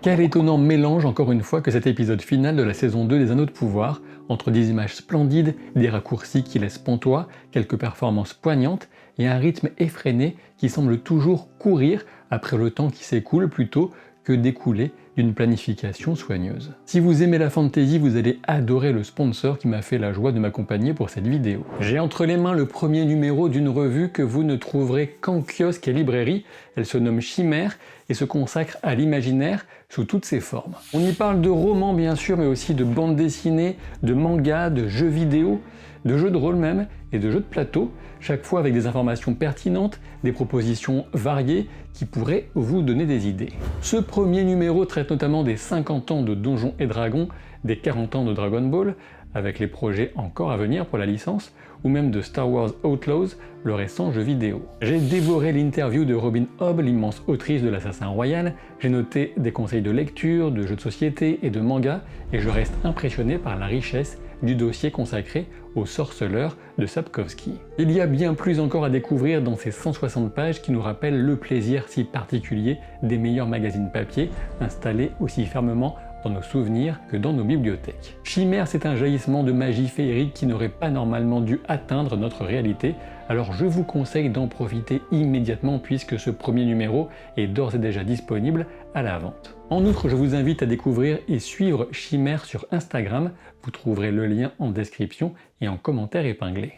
Quel étonnant mélange encore une fois que cet épisode final de la saison 2 des Anneaux de Pouvoir, entre des images splendides, des raccourcis qui laissent pantois, quelques performances poignantes et un rythme effréné qui semble toujours courir après le temps qui s'écoule plutôt que d'écouler d'une planification soigneuse. Si vous aimez la fantasy, vous allez adorer le sponsor qui m'a fait la joie de m'accompagner pour cette vidéo. J'ai entre les mains le premier numéro d'une revue que vous ne trouverez qu'en kiosque et librairie. Elle se nomme Chimère et se consacre à l'imaginaire sous toutes ses formes. On y parle de romans bien sûr, mais aussi de bandes dessinées, de mangas, de jeux vidéo, de jeux de rôle même, et de jeux de plateau, chaque fois avec des informations pertinentes, des propositions variées qui pourraient vous donner des idées. Ce premier numéro traite notamment des 50 ans de Donjons et Dragons, des 40 ans de Dragon Ball, avec les projets encore à venir pour la licence, ou même de Star Wars Outlaws, le récent jeu vidéo. J'ai dévoré l'interview de Robin Hobb, l'immense autrice de l'Assassin Royal, j'ai noté des conseils de lecture, de jeux de société et de manga, et je reste impressionné par la richesse du dossier consacré au sorceleur de Sapkowski. Il y a bien plus encore à découvrir dans ces 160 pages qui nous rappellent le plaisir si particulier des meilleurs magazines papier installés aussi fermement dans nos souvenirs que dans nos bibliothèques. Chimère, c'est un jaillissement de magie féerique qui n'aurait pas normalement dû atteindre notre réalité, alors je vous conseille d'en profiter immédiatement puisque ce premier numéro est d'ores et déjà disponible à la vente. En outre, je vous invite à découvrir et suivre Chimère sur Instagram, vous trouverez le lien en description et en commentaire épinglé.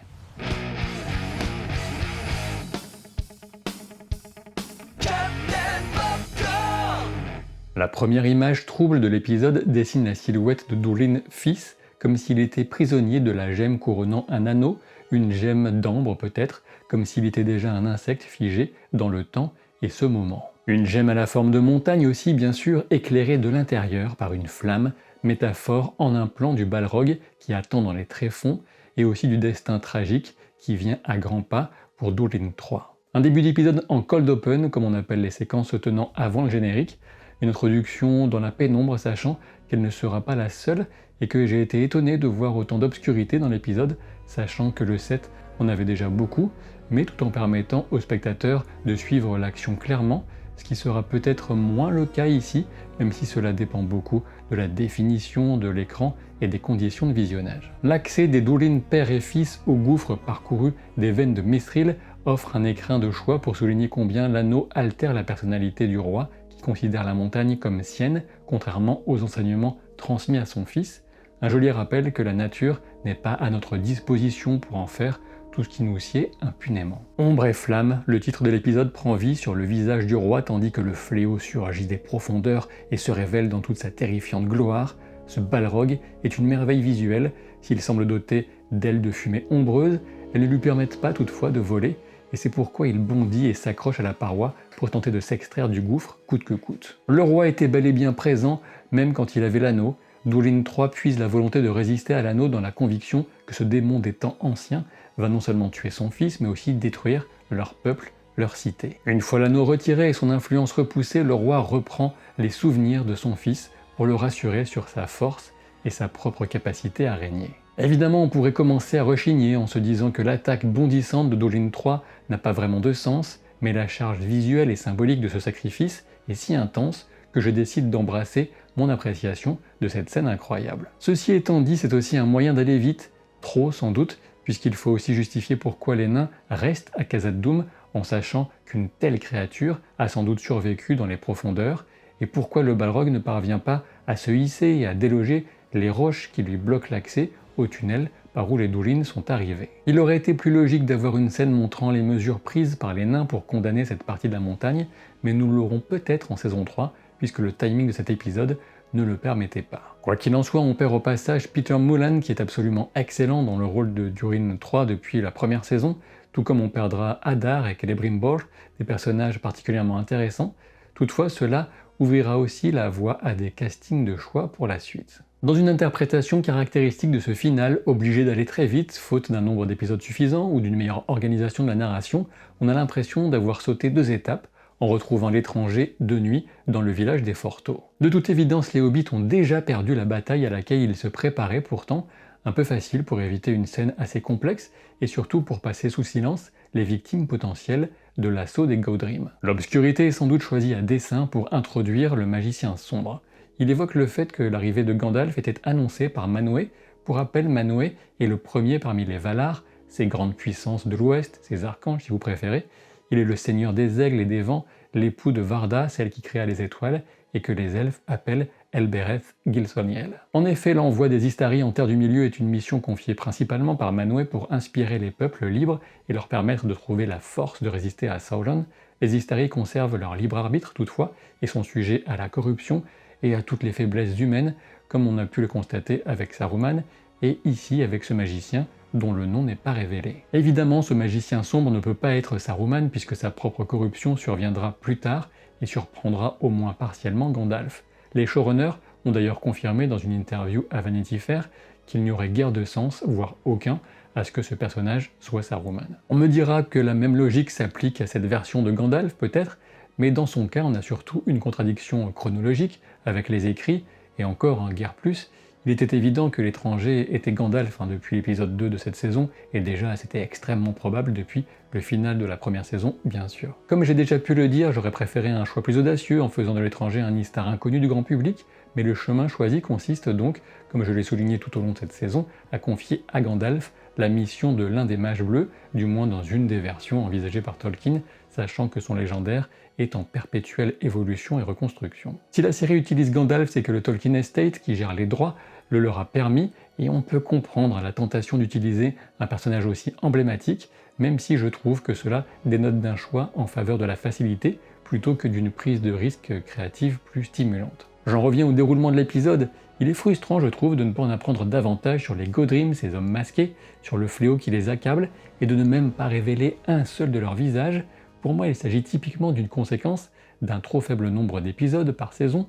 La première image trouble de l'épisode dessine la silhouette de Durin fils, comme s'il était prisonnier de la gemme couronnant un anneau, une gemme d'ambre peut-être, comme s'il était déjà un insecte figé dans le temps et ce moment. Une gemme à la forme de montagne aussi bien sûr, éclairée de l'intérieur par une flamme, métaphore en un plan du Balrog qui attend dans les tréfonds, et aussi du destin tragique qui vient à grands pas pour Durin III. Un début d'épisode en cold open, comme on appelle les séquences se tenant avant le générique, une introduction dans la pénombre sachant qu'elle ne sera pas la seule et que j'ai été étonné de voir autant d'obscurité dans l'épisode, sachant que le set en avait déjà beaucoup, mais tout en permettant aux spectateurs de suivre l'action clairement, ce qui sera peut-être moins le cas ici, même si cela dépend beaucoup de la définition de l'écran et des conditions de visionnage. L'accès des Durin père et fils au gouffre parcouru des veines de Mithril offre un écrin de choix pour souligner combien l'anneau altère la personnalité du roi, qui considère la montagne comme sienne, contrairement aux enseignements transmis à son fils. Un joli rappel que la nature n'est pas à notre disposition pour en faire tout ce qui nous sied impunément. Ombre et flamme, le titre de l'épisode prend vie sur le visage du roi tandis que le fléau surgit des profondeurs et se révèle dans toute sa terrifiante gloire. Ce Balrog est une merveille visuelle, s'il semble doté d'ailes de fumée ombreuses, elles ne lui permettent pas toutefois de voler, et c'est pourquoi il bondit et s'accroche à la paroi pour tenter de s'extraire du gouffre coûte que coûte. Le roi était bel et bien présent, même quand il avait l'anneau. Durin III puise la volonté de résister à l'anneau dans la conviction que ce démon des temps anciens va non seulement tuer son fils, mais aussi détruire leur peuple, leur cité. Une fois l'anneau retiré et son influence repoussée, le roi reprend les souvenirs de son fils pour le rassurer sur sa force et sa propre capacité à régner. Évidemment, on pourrait commencer à rechigner en se disant que l'attaque bondissante de Durin III n'a pas vraiment de sens, mais la charge visuelle et symbolique de ce sacrifice est si intense que je décide d'embrasser mon appréciation de cette scène incroyable. Ceci étant dit, c'est aussi un moyen d'aller vite, trop sans doute, puisqu'il faut aussi justifier pourquoi les nains restent à Khazad-dûm en sachant qu'une telle créature a sans doute survécu dans les profondeurs, et pourquoi le Balrog ne parvient pas à se hisser et à déloger les roches qui lui bloquent l'accès au tunnel par où les Durin sont arrivés. Il aurait été plus logique d'avoir une scène montrant les mesures prises par les nains pour condamner cette partie de la montagne, mais nous l'aurons peut-être en saison 3, puisque le timing de cet épisode ne le permettait pas. Quoi qu'il en soit, on perd au passage Peter Mullan, qui est absolument excellent dans le rôle de Durin III depuis la première saison, tout comme on perdra Adar et Celebrimbor, des personnages particulièrement intéressants. Toutefois, cela ouvrira aussi la voie à des castings de choix pour la suite. Dans une interprétation caractéristique de ce final, obligé d'aller très vite, faute d'un nombre d'épisodes suffisant ou d'une meilleure organisation de la narration, on a l'impression d'avoir sauté 2 étapes, en retrouvant l'étranger de nuit dans le village des Forteaux. De toute évidence, les Hobbits ont déjà perdu la bataille à laquelle ils se préparaient pourtant, un peu facile pour éviter une scène assez complexe et surtout pour passer sous silence les victimes potentielles de l'assaut des Gaudrim. L'obscurité est sans doute choisie à dessein pour introduire le magicien sombre. Il évoque le fait que l'arrivée de Gandalf était annoncée par Manwë. Pour rappel, Manwë est le premier parmi les Valar, ces grandes puissances de l'Ouest, ces archanges si vous préférez. Il est le seigneur des aigles et des vents, l'époux de Varda, celle qui créa les étoiles, et que les elfes appellent Elbereth Gilsoniel. En effet, l'envoi des Istari en Terre du Milieu est une mission confiée principalement par Manwë pour inspirer les peuples libres et leur permettre de trouver la force de résister à Sauron. Les Istari conservent leur libre arbitre toutefois et sont sujets à la corruption et à toutes les faiblesses humaines, comme on a pu le constater avec Saruman, et ici avec ce magicien dont le nom n'est pas révélé. Évidemment, ce magicien sombre ne peut pas être Saruman puisque sa propre corruption surviendra plus tard et surprendra au moins partiellement Gandalf. Les showrunners ont d'ailleurs confirmé dans une interview à Vanity Fair qu'il n'y aurait guère de sens, voire aucun, à ce que ce personnage soit Saruman. On me dira que la même logique s'applique à cette version de Gandalf peut-être, mais dans son cas on a surtout une contradiction chronologique avec les écrits, et encore guère plus. Il était évident que l'étranger était Gandalf depuis l'épisode 2 de cette saison, et déjà c'était extrêmement probable depuis le final de la première saison, bien sûr. Comme j'ai déjà pu le dire, j'aurais préféré un choix plus audacieux en faisant de l'étranger un Istar inconnu du grand public, mais le chemin choisi consiste donc, comme je l'ai souligné tout au long de cette saison, à confier à Gandalf la mission de l'un des mages bleus, du moins dans une des versions envisagées par Tolkien, sachant que son légendaire est en perpétuelle évolution et reconstruction. Si la série utilise Gandalf, c'est que le Tolkien Estate, qui gère les droits, le leur a permis, et on peut comprendre la tentation d'utiliser un personnage aussi emblématique, même si je trouve que cela dénote d'un choix en faveur de la facilité, plutôt que d'une prise de risque créative plus stimulante. J'en reviens au déroulement de l'épisode. Il est frustrant, je trouve, de ne pas en apprendre davantage sur les Gaudrim, ces hommes masqués, sur le fléau qui les accable, et de ne même pas révéler un seul de leurs visages. Pour moi, il s'agit typiquement d'une conséquence d'un trop faible nombre d'épisodes par saison,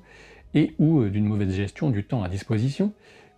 et ou d'une mauvaise gestion du temps à disposition,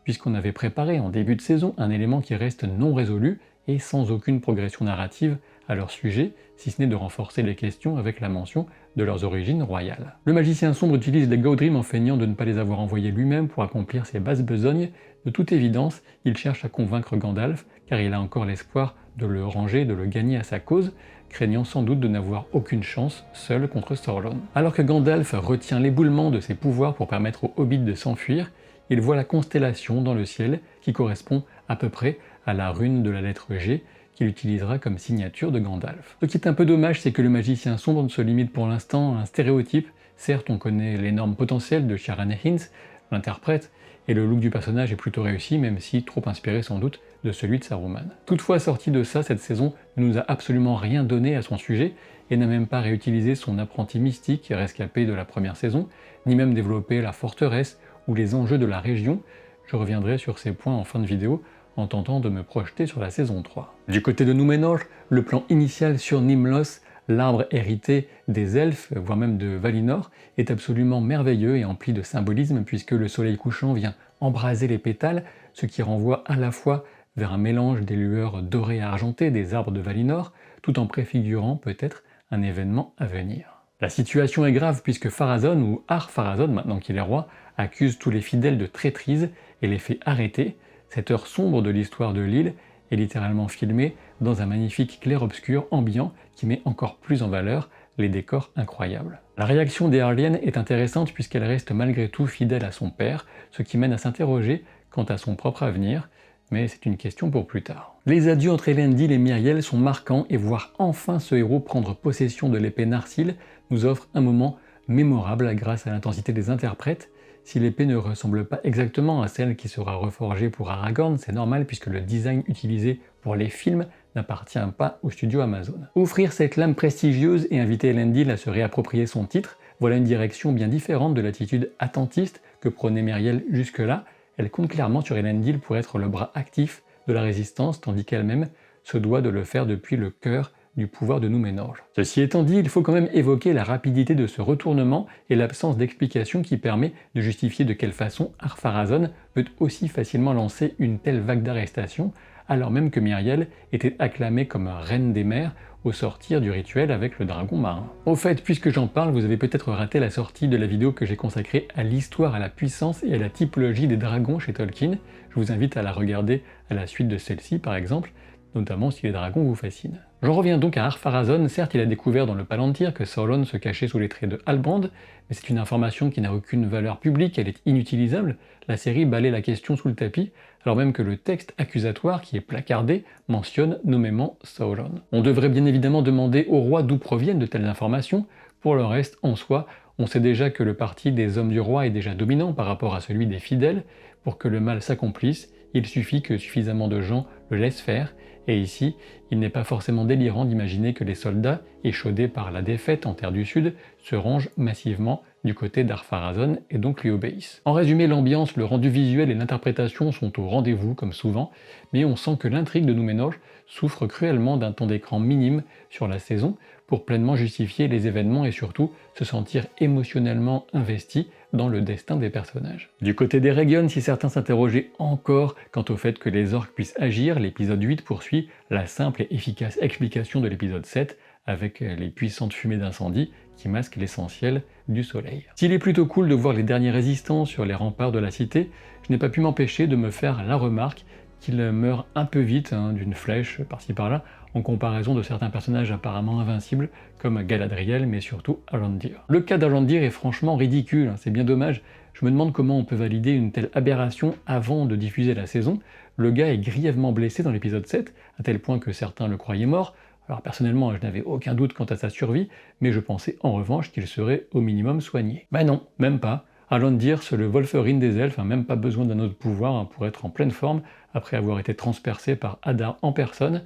puisqu'on avait préparé en début de saison un élément qui reste non résolu et sans aucune progression narrative à leur sujet, si ce n'est de renforcer les questions avec la mention de leurs origines royales. Le magicien sombre utilise les Gaudrim en feignant de ne pas les avoir envoyés lui-même pour accomplir ses basses besognes. De toute évidence, il cherche à convaincre Gandalf, car il a encore l'espoir de le ranger, de le gagner à sa cause, craignant sans doute de n'avoir aucune chance seul contre Sauron. Alors que Gandalf retient l'éboulement de ses pouvoirs pour permettre aux hobbits de s'enfuir, il voit la constellation dans le ciel qui correspond à peu près à la rune de la lettre G qu'il utilisera comme signature de Gandalf. Ce qui est un peu dommage, c'est que le magicien sombre ne se limite pour l'instant à un stéréotype. Certes, on connaît l'énorme potentiel de Ciaran Hinds, l'interprète, et le look du personnage est plutôt réussi, même si trop inspiré sans doute de celui de Saruman. Toutefois, sorti de ça, cette saison ne nous a absolument rien donné à son sujet, et n'a même pas réutilisé son apprenti mystique rescapé de la première saison, ni même développé la forteresse ou les enjeux de la région. Je reviendrai sur ces points en fin de vidéo, en tentant de me projeter sur la saison 3. Du côté de Númenor, le plan initial sur Nimlos, l'arbre hérité des elfes, voire même de Valinor, est absolument merveilleux et empli de symbolisme puisque le soleil couchant vient embraser les pétales, ce qui renvoie à la fois vers un mélange des lueurs dorées et argentées des arbres de Valinor, tout en préfigurant peut-être un événement à venir. La situation est grave puisque Pharazôn, ou Ar-Pharazôn maintenant qu'il est roi, accuse tous les fidèles de traîtrise et les fait arrêter. Cette heure sombre de l'histoire de l'île est littéralement filmée dans un magnifique clair-obscur ambiant qui met encore plus en valeur les décors incroyables. La réaction des Arliennes est intéressante puisqu'elle reste malgré tout fidèle à son père, ce qui mène à s'interroger quant à son propre avenir, mais c'est une question pour plus tard. Les adieux entre Elendil et Myriel sont marquants et voir enfin ce héros prendre possession de l'épée Narsil nous offre un moment mémorable grâce à l'intensité des interprètes. Si l'épée ne ressemble pas exactement à celle qui sera reforgée pour Aragorn, c'est normal puisque le design utilisé pour les films n'appartient pas au studio Amazon. Offrir cette lame prestigieuse et inviter Elendil à se réapproprier son titre, voilà une direction bien différente de l'attitude attentiste que prônait Myriel jusque-là. Elle compte clairement sur Elendil pour être le bras actif de la résistance, tandis qu'elle-même se doit de le faire depuis le cœur du pouvoir de Númenor. Ceci étant dit, il faut quand même évoquer la rapidité de ce retournement et l'absence d'explication qui permet de justifier de quelle façon Ar-Pharazôn peut aussi facilement lancer une telle vague d'arrestations, alors même que Myriel était acclamée comme reine des mers au sortir du rituel avec le dragon marin. Au fait, puisque j'en parle, vous avez peut-être raté la sortie de la vidéo que j'ai consacrée à l'histoire, à la puissance et à la typologie des dragons chez Tolkien. Je vous invite à la regarder à la suite de celle-ci par exemple, notamment si les dragons vous fascinent. J'en reviens donc à Ar-Pharazôn. Certes, il a découvert dans le Palantir que Sauron se cachait sous les traits de Halbrand, mais c'est une information qui n'a aucune valeur publique, elle est inutilisable. La série balaie la question sous le tapis, alors même que le texte accusatoire qui est placardé mentionne nommément Sauron. On devrait bien évidemment demander au roi d'où proviennent de telles informations. Pour le reste, en soi, on sait déjà que le parti des hommes du roi est déjà dominant par rapport à celui des fidèles. Pour que le mal s'accomplisse, il suffit que suffisamment de gens le laissent faire, et ici, il n'est pas forcément délirant d'imaginer que les soldats, échaudés par la défaite en Terre du Sud, se rangent massivement du côté d'Ar-Pharazôn et donc lui obéissent. En résumé, l'ambiance, le rendu visuel et l'interprétation sont au rendez-vous comme souvent, mais on sent que l'intrigue de Númenor souffre cruellement d'un temps d'écran minime sur la saison pour pleinement justifier les événements et surtout se sentir émotionnellement investi dans le destin des personnages. Du côté des Régions, si certains s'interrogeaient encore quant au fait que les orques puissent agir, l'épisode 8 poursuit la simple et efficace explication de l'épisode 7 avec les puissantes fumées d'incendie qui masquent l'essentiel du soleil. S'il est plutôt cool de voir les derniers résistants sur les remparts de la cité, je n'ai pas pu m'empêcher de me faire la remarque qu'il meurt un peu vite d'une flèche par-ci par-là, en comparaison de certains personnages apparemment invincibles comme Galadriel, mais surtout Arondir. Le cas d'Arondir est franchement ridicule, c'est bien dommage. Je me demande comment on peut valider une telle aberration avant de diffuser la saison. Le gars est grièvement blessé dans l'épisode 7, à tel point que certains le croyaient mort. Alors personnellement, je n'avais aucun doute quant à sa survie, mais je pensais en revanche qu'il serait au minimum soigné. Ben non, même pas. Arondir, c'est le Wolverine des elfes, même pas besoin d'un autre pouvoir pour être en pleine forme, après avoir été transpercé par Adar en personne.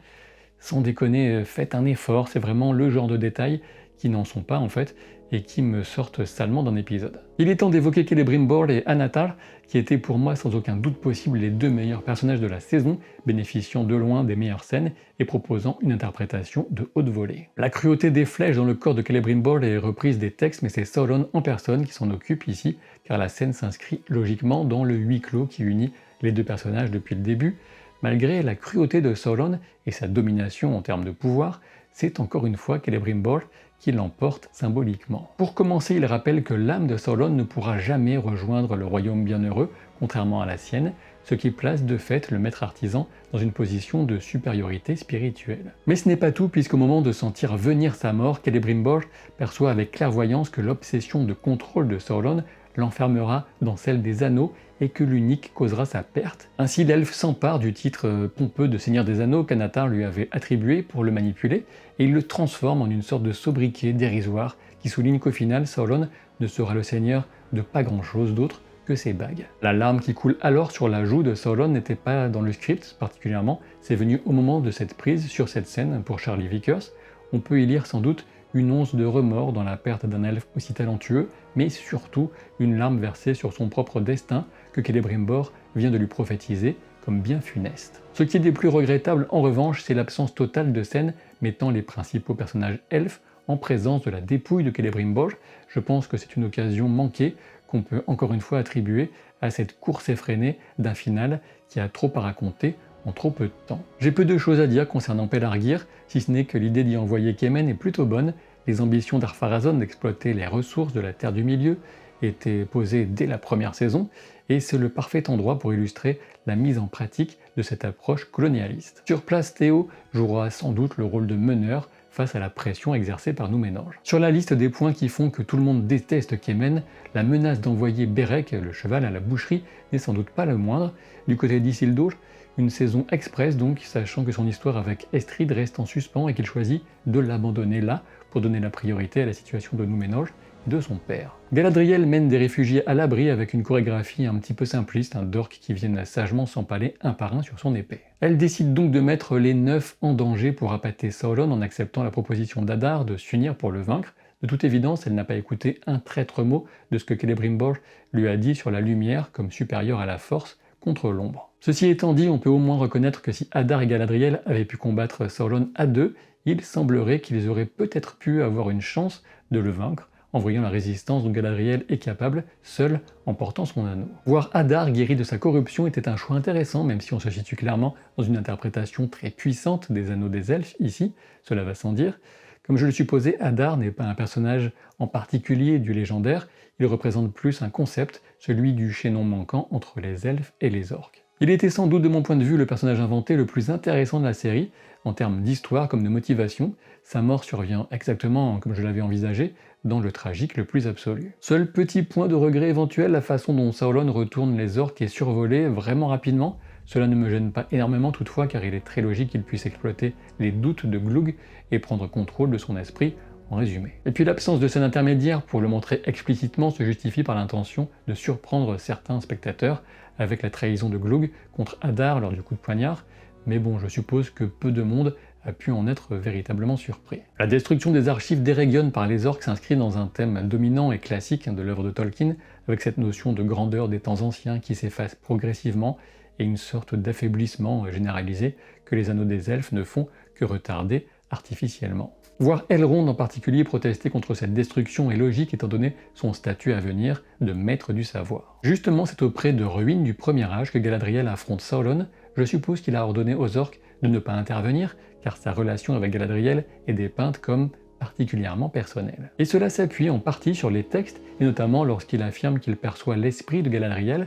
Sans déconner, faites un effort, c'est vraiment le genre de détails qui n'en sont pas en fait, et qui me sortent salement d'un épisode. Il est temps d'évoquer Celebrimbor et Anatar, qui étaient pour moi sans aucun doute possible les deux meilleurs personnages de la saison, bénéficiant de loin des meilleures scènes et proposant une interprétation de haute volée. La cruauté des flèches dans le corps de Celebrimbor est reprise des textes, mais c'est Sauron en personne qui s'en occupe ici, car la scène s'inscrit logiquement dans le huis clos qui unit les deux personnages depuis le début. Malgré la cruauté de Sauron et sa domination en termes de pouvoir, c'est encore une fois Celebrimbor qui l'emporte symboliquement. Pour commencer, il rappelle que l'âme de Sauron ne pourra jamais rejoindre le royaume bienheureux, contrairement à la sienne, ce qui place de fait le maître artisan dans une position de supériorité spirituelle. Mais ce n'est pas tout, puisqu'au moment de sentir venir sa mort, Celebrimbor perçoit avec clairvoyance que l'obsession de contrôle de Sauron l'enfermera dans celle des anneaux et que l'unique causera sa perte. Ainsi, l'elfe s'empare du titre pompeux de Seigneur des Anneaux qu'Anatar lui avait attribué pour le manipuler, et il le transforme en une sorte de sobriquet dérisoire qui souligne qu'au final, Sauron ne sera le seigneur de pas grand-chose d'autre que ses bagues. La larme qui coule alors sur la joue de Sauron n'était pas dans le script particulièrement, c'est venu au moment de cette prise sur cette scène pour Charlie Vickers. On peut y lire sans doute une once de remords dans la perte d'un elfe aussi talentueux, mais surtout une larme versée sur son propre destin que Celebrimbor vient de lui prophétiser comme bien funeste. Ce qui est des plus regrettables en revanche, c'est l'absence totale de scènes mettant les principaux personnages elfes en présence de la dépouille de Celebrimbor. Je pense que c'est une occasion manquée qu'on peut encore une fois attribuer à cette course effrénée d'un final qui a trop à raconter en trop peu de temps. J'ai peu de choses à dire concernant Pelargir, si ce n'est que l'idée d'y envoyer Kemen est plutôt bonne. Les ambitions d'Ar-Pharazôn d'exploiter les ressources de la Terre du Milieu étaient posées dès la première saison, et c'est le parfait endroit pour illustrer la mise en pratique de cette approche colonialiste. Sur place, Théo jouera sans doute le rôle de meneur face à la pression exercée par Númenor. Sur la liste des points qui font que tout le monde déteste Kemen, la menace d'envoyer Bérec, le cheval à la boucherie, n'est sans doute pas le moindre. Du côté d'Isildur, une saison express donc, sachant que son histoire avec Estrid reste en suspens et qu'il choisit de l'abandonner là pour donner la priorité à la situation de Númenor et de son père. Galadriel mène des réfugiés à l'abri avec une chorégraphie un petit peu simpliste, d'orques qui viennent sagement s'empaler un par un sur son épée. Elle décide donc de mettre les 9 en danger pour appâter Sauron en acceptant la proposition d'Adar de s'unir pour le vaincre. De toute évidence, elle n'a pas écouté un traître mot de ce que Celebrimbor lui a dit sur la lumière comme supérieure à la force contre l'ombre. Ceci étant dit, on peut au moins reconnaître que si Adar et Galadriel avaient pu combattre Sauron à deux, il semblerait qu'ils auraient peut-être pu avoir une chance de le vaincre, en voyant la résistance dont Galadriel est capable, seul en portant son anneau. Voir Adar guéri de sa corruption était un choix intéressant, même si on se situe clairement dans une interprétation très puissante des anneaux des elfes ici, cela va sans dire. Comme je le supposais, Adar n'est pas un personnage en particulier du légendaire, il représente plus un concept, celui du chaînon manquant entre les elfes et les orques. Il était sans doute de mon point de vue le personnage inventé le plus intéressant de la série, en termes d'histoire comme de motivation. Sa mort survient exactement comme je l'avais envisagé, dans le tragique le plus absolu. Seul petit point de regret éventuel, la façon dont Sauron retourne les orques et survolé vraiment rapidement. Cela ne me gêne pas énormément toutefois car il est très logique qu'il puisse exploiter les doutes de Glug et prendre contrôle de son esprit en résumé. Et puis l'absence de scène intermédiaire pour le montrer explicitement se justifie par l'intention de surprendre certains spectateurs avec la trahison de Glug contre Adar lors du coup de poignard, mais bon, je suppose que peu de monde a pu en être véritablement surpris. La destruction des archives d'Eregion par les orques s'inscrit dans un thème dominant et classique de l'œuvre de Tolkien, avec cette notion de grandeur des temps anciens qui s'efface progressivement et une sorte d'affaiblissement généralisé que les anneaux des elfes ne font que retarder artificiellement. Voir Elrond en particulier protester contre cette destruction est logique étant donné son statut à venir de maître du savoir. Justement, c'est auprès de ruines du premier âge que Galadriel affronte Sauron. Je suppose qu'il a ordonné aux orques de ne pas intervenir, car sa relation avec Galadriel est dépeinte comme particulièrement personnelle. Et cela s'appuie en partie sur les textes, et notamment lorsqu'il affirme qu'il perçoit l'esprit de Galadriel,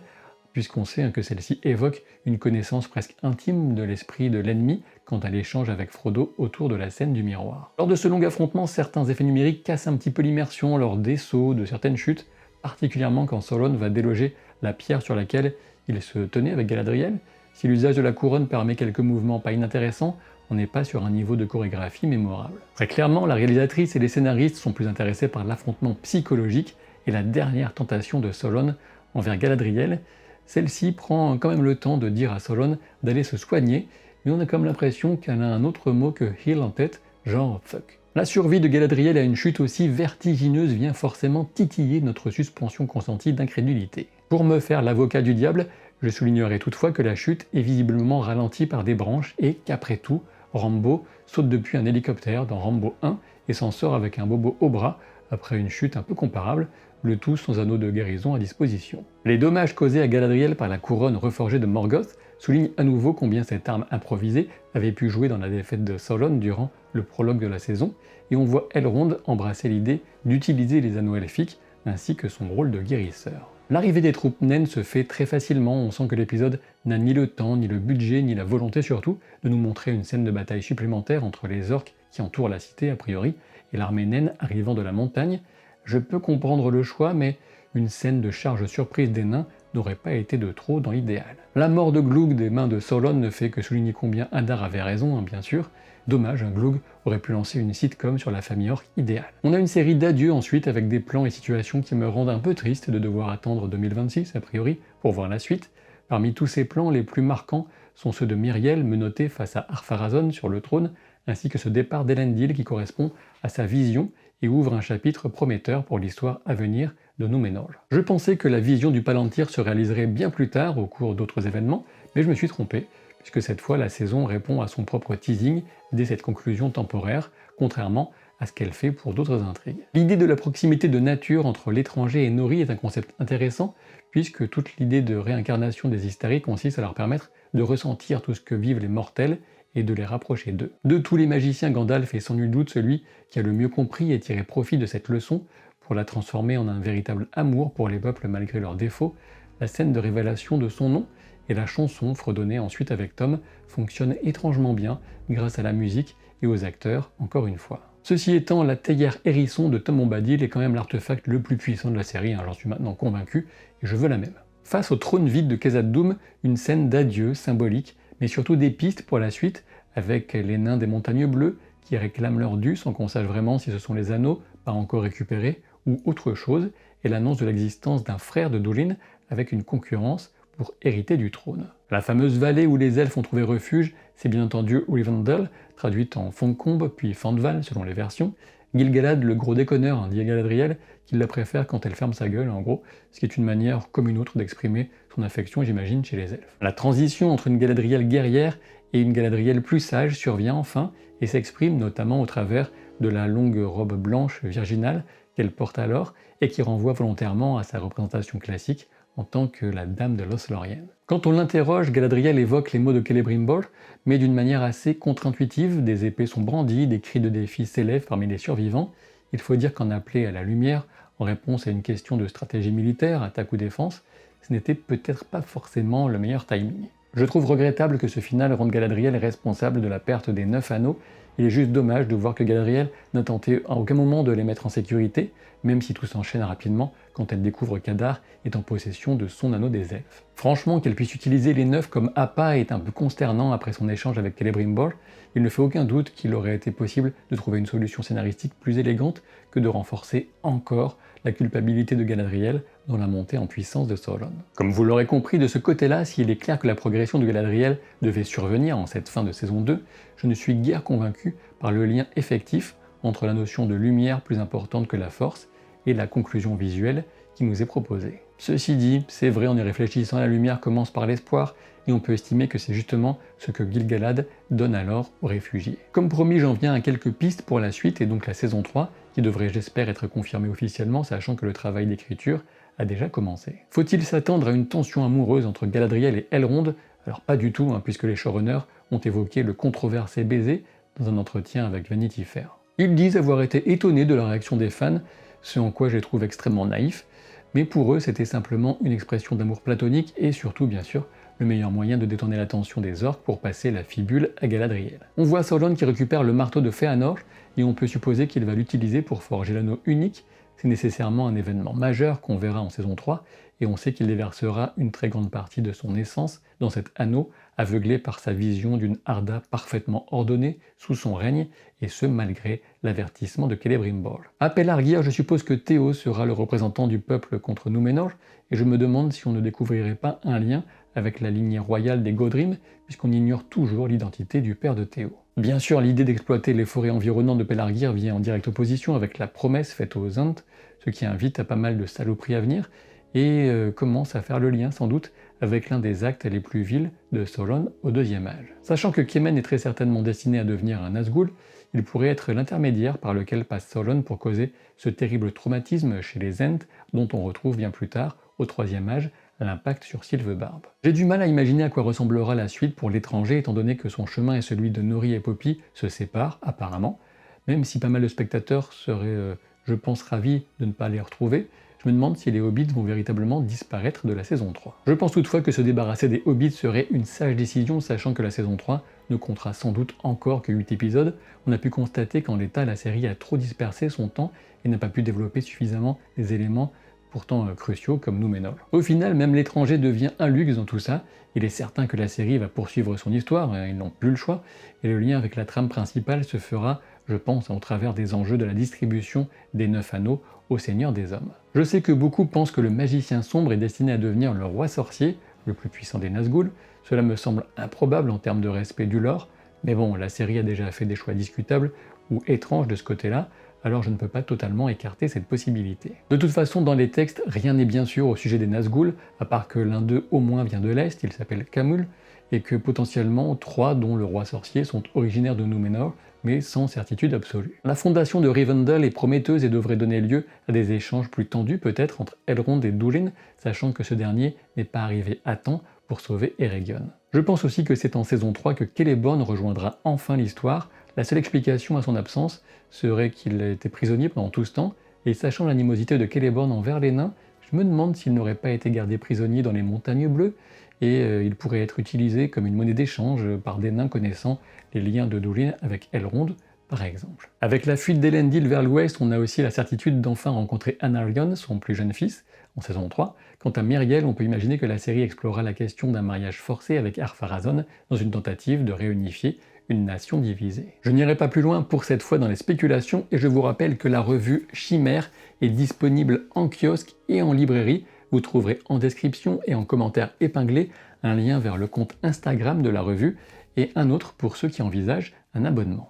puisqu'on sait que celle-ci évoque une connaissance presque intime de l'esprit de l'ennemi quant à l'échange avec Frodo autour de la scène du miroir. Lors de ce long affrontement, certains effets numériques cassent un petit peu l'immersion lors des sauts, de certaines chutes, particulièrement quand Sauron va déloger la pierre sur laquelle il se tenait avec Galadriel. Si l'usage de la couronne permet quelques mouvements pas inintéressants, on n'est pas sur un niveau de chorégraphie mémorable. Très clairement, la réalisatrice et les scénaristes sont plus intéressés par l'affrontement psychologique et la dernière tentation de Sauron envers Galadriel. Celle-ci prend quand même le temps de dire à Sauron d'aller se soigner, mais on a comme l'impression qu'elle a un autre mot que heal en tête, genre fuck. La survie de Galadriel à une chute aussi vertigineuse vient forcément titiller notre suspension consentie d'incrédulité. Pour me faire l'avocat du diable, je soulignerai toutefois que la chute est visiblement ralentie par des branches et qu'après tout, Rambo saute depuis un hélicoptère dans Rambo 1 et s'en sort avec un bobo au bras après une chute un peu comparable, le tout sans anneau de guérison à disposition. Les dommages causés à Galadriel par la couronne reforgée de Morgoth soulignent à nouveau combien cette arme improvisée avait pu jouer dans la défaite de Sauron durant le prologue de la saison, et on voit Elrond embrasser l'idée d'utiliser les anneaux elfiques ainsi que son rôle de guérisseur. L'arrivée des troupes naines se fait très facilement, on sent que l'épisode n'a ni le temps, ni le budget, ni la volonté surtout de nous montrer une scène de bataille supplémentaire entre les orques qui entourent la cité a priori et l'armée naine arrivant de la montagne. Je peux comprendre le choix, mais une scène de charge surprise des nains n'aurait pas été de trop dans l'idéal. La mort de Glug des mains de Sauron ne fait que souligner combien Adar avait raison, bien sûr. Dommage, Glug aurait pu lancer une sitcom sur la famille orque idéale. On a une série d'adieux ensuite avec des plans et situations qui me rendent un peu triste de devoir attendre 2026 a priori pour voir la suite. Parmi tous ces plans, les plus marquants sont ceux de Myriel menottée face à Ar-Pharazôn sur le trône, ainsi que ce départ d'Elendil qui correspond à sa vision et ouvre un chapitre prometteur pour l'histoire à venir de Númenor. Je pensais que la vision du Palantir se réaliserait bien plus tard au cours d'autres événements, mais je me suis trompé, puisque cette fois la saison répond à son propre teasing dès cette conclusion temporaire, contrairement à ce qu'elle fait pour d'autres intrigues. L'idée de la proximité de nature entre l'étranger et Nori est un concept intéressant, puisque toute l'idée de réincarnation des Istari consiste à leur permettre de ressentir tout ce que vivent les mortels et de les rapprocher d'eux. De tous les magiciens, Gandalf est sans nul doute celui qui a le mieux compris et tiré profit de cette leçon pour la transformer en un véritable amour pour les peuples malgré leurs défauts. La scène de révélation de son nom et la chanson fredonnée ensuite avec Tom fonctionnent étrangement bien grâce à la musique et aux acteurs, encore une fois. Ceci étant, la théière hérisson de Tom Bombadil est quand même l'artefact le plus puissant de la série, j'en suis maintenant convaincu, et je veux la même. Face au trône vide de Khazad-dûm, une scène d'adieu symbolique, mais surtout des pistes pour la suite, avec les nains des montagnes bleues qui réclament leur dû sans qu'on sache vraiment si ce sont les anneaux, pas encore récupérés, ou autre chose, et l'annonce de l'existence d'un frère de Durin avec une concurrence pour hériter du trône. La fameuse vallée où les elfes ont trouvé refuge, c'est bien entendu Rivendell, traduite en Foncombe puis Fandval selon les versions. Gil-galad, le gros déconneur, dit à Galadriel qu'il la préfère quand elle ferme sa gueule, en gros, ce qui est une manière comme une autre d'exprimer son affection, j'imagine, chez les elfes. La transition entre une Galadriel guerrière et une Galadriel plus sage survient enfin et s'exprime notamment au travers de la longue robe blanche virginale qu'elle porte alors et qui renvoie volontairement à sa représentation classique en tant que la dame de Lothlórien. Quand on l'interroge, Galadriel évoque les mots de Celebrimbor, mais d'une manière assez contre-intuitive, des épées sont brandies, des cris de défi s'élèvent parmi les survivants. Il faut dire qu'en appeler à la lumière, en réponse à une question de stratégie militaire, attaque ou défense, ce n'était peut-être pas forcément le meilleur timing. Je trouve regrettable que ce final rende Galadriel responsable de la perte des 9 anneaux. Il est juste dommage de voir que Galadriel n'a tenté à aucun moment de les mettre en sécurité, même si tout s'enchaîne rapidement quand elle découvre qu'Adar est en possession de son anneau des elfes. Franchement, qu'elle puisse utiliser les 9 comme appât est un peu consternant après son échange avec Celebrimbor. Il ne fait aucun doute qu'il aurait été possible de trouver une solution scénaristique plus élégante que de renforcer encore la culpabilité de Galadriel dans la montée en puissance de Sauron. Comme vous l'aurez compris, de ce côté-là, s'il est clair que la progression de Galadriel devait survenir en cette fin de saison 2, je ne suis guère convaincu par le lien effectif entre la notion de lumière plus importante que la force et la conclusion visuelle qui nous est proposée. Ceci dit, c'est vrai, en y réfléchissant, la lumière commence par l'espoir, et on peut estimer que c'est justement ce que Gil-galad donne alors aux réfugiés. Comme promis, j'en viens à quelques pistes pour la suite, et donc la saison 3, qui devrait, j'espère, être confirmée officiellement, sachant que le travail d'écriture a déjà commencé. Faut-il s'attendre à une tension amoureuse entre Galadriel et Elrond? Alors pas du tout, puisque les showrunners ont évoqué le controversé baiser dans un entretien avec Vanity Fair. Ils disent avoir été étonnés de la réaction des fans, ce en quoi je les trouve extrêmement naïfs, mais pour eux c'était simplement une expression d'amour platonique et surtout bien sûr le meilleur moyen de détourner l'attention des orques pour passer la fibule à Galadriel. On voit Sauron qui récupère le marteau de Fëanor et on peut supposer qu'il va l'utiliser pour forger l'anneau unique. C'est nécessairement un événement majeur qu'on verra en saison 3 et on sait qu'il déversera une très grande partie de son essence dans cet anneau, aveuglé par sa vision d'une Arda parfaitement ordonnée sous son règne, et ce malgré l'avertissement de Celebrimbor. À Pelargir, je suppose que Théo sera le représentant du peuple contre Númenor, et je me demande si on ne découvrirait pas un lien avec la lignée royale des Godrim, puisqu'on ignore toujours l'identité du père de Théo. Bien sûr, l'idée d'exploiter les forêts environnantes de Pelargir vient en directe opposition avec la promesse faite aux Ents, ce qui invite à pas mal de saloperies à venir, et commence à faire le lien sans doute avec l'un des actes les plus vils de Sauron au deuxième âge. Sachant que Kemen est très certainement destiné à devenir un Nazgûl, il pourrait être l'intermédiaire par lequel passe Sauron pour causer ce terrible traumatisme chez les Ents dont on retrouve bien plus tard, au troisième âge, l'impact sur Sylvebarbe. J'ai du mal à imaginer à quoi ressemblera la suite pour l'étranger étant donné que son chemin et celui de Nori et Poppy se séparent apparemment, même si pas mal de spectateurs seraient, je pense, ravis de ne pas les retrouver. Je me demande si les hobbits vont véritablement disparaître de la saison 3. Je pense toutefois que se débarrasser des hobbits serait une sage décision, sachant que la saison 3 ne comptera sans doute encore que 8 épisodes. On a pu constater qu'en l'état, la série a trop dispersé son temps et n'a pas pu développer suffisamment des éléments pourtant cruciaux comme Númenor. Au final, même l'étranger devient un luxe dans tout ça. Il est certain que la série va poursuivre son histoire, ils n'ont plus le choix, et le lien avec la trame principale se fera, je pense, au travers des enjeux de la distribution des 9 anneaux au Seigneur des Hommes. Je sais que beaucoup pensent que le magicien sombre est destiné à devenir le roi sorcier, le plus puissant des Nazgûl. Cela me semble improbable en termes de respect du lore, mais bon, la série a déjà fait des choix discutables ou étranges de ce côté-là, alors je ne peux pas totalement écarter cette possibilité. De toute façon, dans les textes, rien n'est bien sûr au sujet des Nazgûl, à part que l'un d'eux au moins vient de l'Est, il s'appelle Khamûl, et que potentiellement 3, dont le roi sorcier, sont originaires de Númenor, mais sans certitude absolue. La fondation de Rivendell est prometteuse et devrait donner lieu à des échanges plus tendus peut-être entre Elrond et Durin, sachant que ce dernier n'est pas arrivé à temps pour sauver Eregion. Je pense aussi que c'est en saison 3 que Celeborn rejoindra enfin l'histoire. La seule explication à son absence serait qu'il a été prisonnier pendant tout ce temps, et sachant l'animosité de Celeborn envers les nains, je me demande s'il n'aurait pas été gardé prisonnier dans les montagnes bleues, et il pourrait être utilisé comme une monnaie d'échange par des nains connaissant les liens de Durin avec Elrond, par exemple. Avec la fuite d'Elendil vers l'ouest, on a aussi la certitude d'enfin rencontrer Anarion, son plus jeune fils, en saison 3. Quant à Myriel, on peut imaginer que la série explorera la question d'un mariage forcé avec Ar-Pharazôn dans une tentative de réunifier une nation divisée. Je n'irai pas plus loin pour cette fois dans les spéculations et je vous rappelle que la revue Chimère est disponible en kiosque et en librairie. Vous trouverez en description et en commentaire épinglé un lien vers le compte Instagram de la revue et un autre pour ceux qui envisagent un abonnement.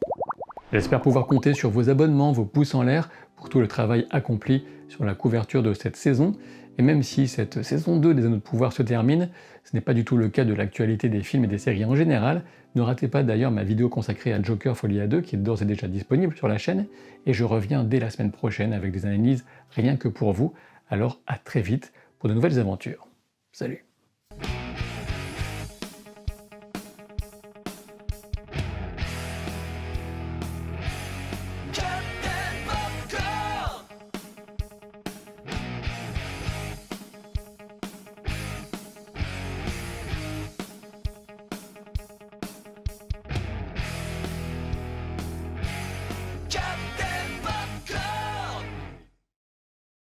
J'espère pouvoir compter sur vos abonnements, vos pouces en l'air pour tout le travail accompli sur la couverture de cette saison. Et même si cette saison 2 des Anneaux de Pouvoir se termine, ce n'est pas du tout le cas de l'actualité des films et des séries en général. Ne ratez pas d'ailleurs ma vidéo consacrée à Joker Folie à 2 qui est d'ores et déjà disponible sur la chaîne. Et je reviens dès la semaine prochaine avec des analyses rien que pour vous. Alors à très vite pour de nouvelles aventures. Salut!